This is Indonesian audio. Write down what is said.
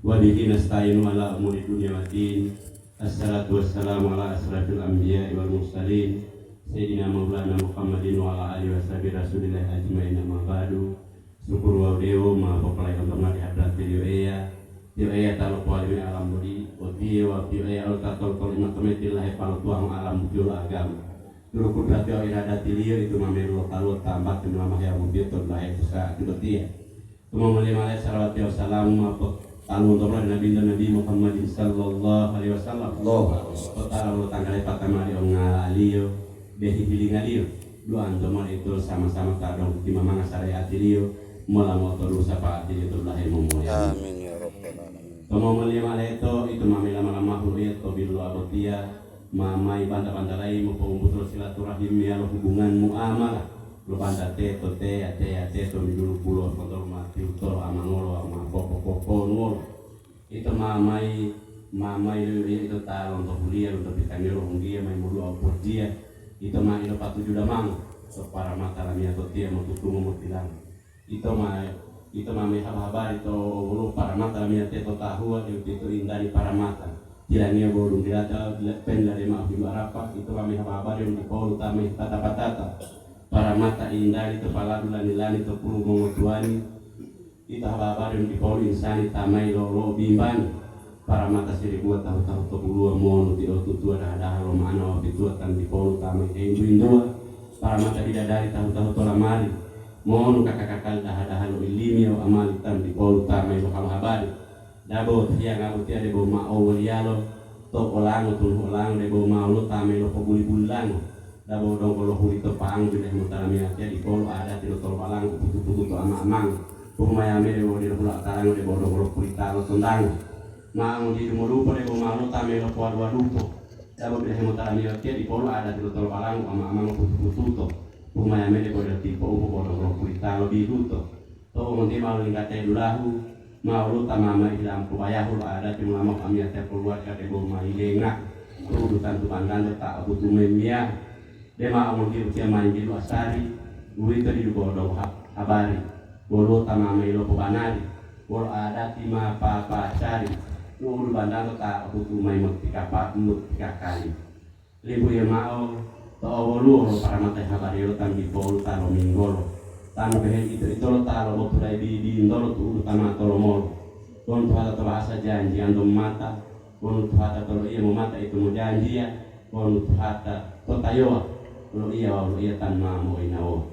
wa bihi nasta'inu ala umuri dunya waddin. Assalatu wassalamu ala asrafil anbiya'i wal mursalin sayyidina maulana Muhammadin wa ala alihi washabihi rasulillah ajmain. Amma ba'du. Syukur wa dewo ma populai kantong di hadrat video ea talo kuali alam budi oti wa ea al tatol kolima kemetil lahi palo tuang alam budi agam. Dulu kudrat yo irada tilio itu mamelu talo tambah timlama ya mubir to lahi sa kidotia. Tuma malima salawat wa salam ma talu untuk Nabi Muhammad sallallahu alaihi wasallam. Talu tanggal pertama di ongalio dehi bilingalio. Dua antoman itu sama-sama kadang di mamanga syariat ilio mula motor dosa pak itu lahir memulia. Amin ya rabbal alamin. Tomo malima itu mamila malamah ruya to bilu abotia mamai banda-banda lain mau pembutul silaturahim ya hubungan muamalah. Lu banda te to dulu pulau kontrol mati utol amangolo ama popo ngolo. Itu mamai itu talon untuk kuliah untuk bikamiro dia mai mulu opor dia. Itu mah itu patu juda mang so para mata lamia to tia mau tutungu mau bilang. Itu mah habar itu ulu para mata lamia teto tahu itu indah di para mata. Tilangnya bolong dilata pendla de maaf di barapa itu kami habar yang di polu tami patata para mata indah itu pala lani itu pulu mengutuani itu habar yang di polu insani tamai lo bimbani para mata siri buat tahu to bulu mon di tutua ada lo mana itu akan di polu tamai indua para mata tidak dari tahu to lamari mon kakak-kakak dah lo ilimi o amalitan di polu tamai lo habari dabo yang aku tiada bawa mau lialo to olang tu olang debo mau tamai lo pabuli-bulan dabo dong kalau huri to pang bila mutarami aja di polu ada di tol palang putu-putu to amang pumayame debo di pula tarang debo dong kalau huri talo tendang mau di dumurupo debo mau tamai lo wadupo dabo bila mutarami aja di polu ada di tol palang amang putu-putu to pumayame debo di tipo dong kalau huri talo biru to ngonti mau lingkate dulahu mau lu tamama ilam kubayahul ada di ulama kami ada keluarga de boma ilenga urutan tubangan tak butuh memia de ma amul di usia main di asari uri tadi bodong habari bolo tamama ilo kubanari bolo ada tima papa cari ulu bandang tak butuh main mutika kali libu ya mau to bolu para mata habari lo tam di bolu taro minggolo tanu behen itu lo talo lo tuh di indolo tuh utama tolo molo kon tuh ada bahasa janji andom mata kon tuh ada tolo iya mau mata itu mau janji ya kon tuh ada to tayo lo iya tan mau inawo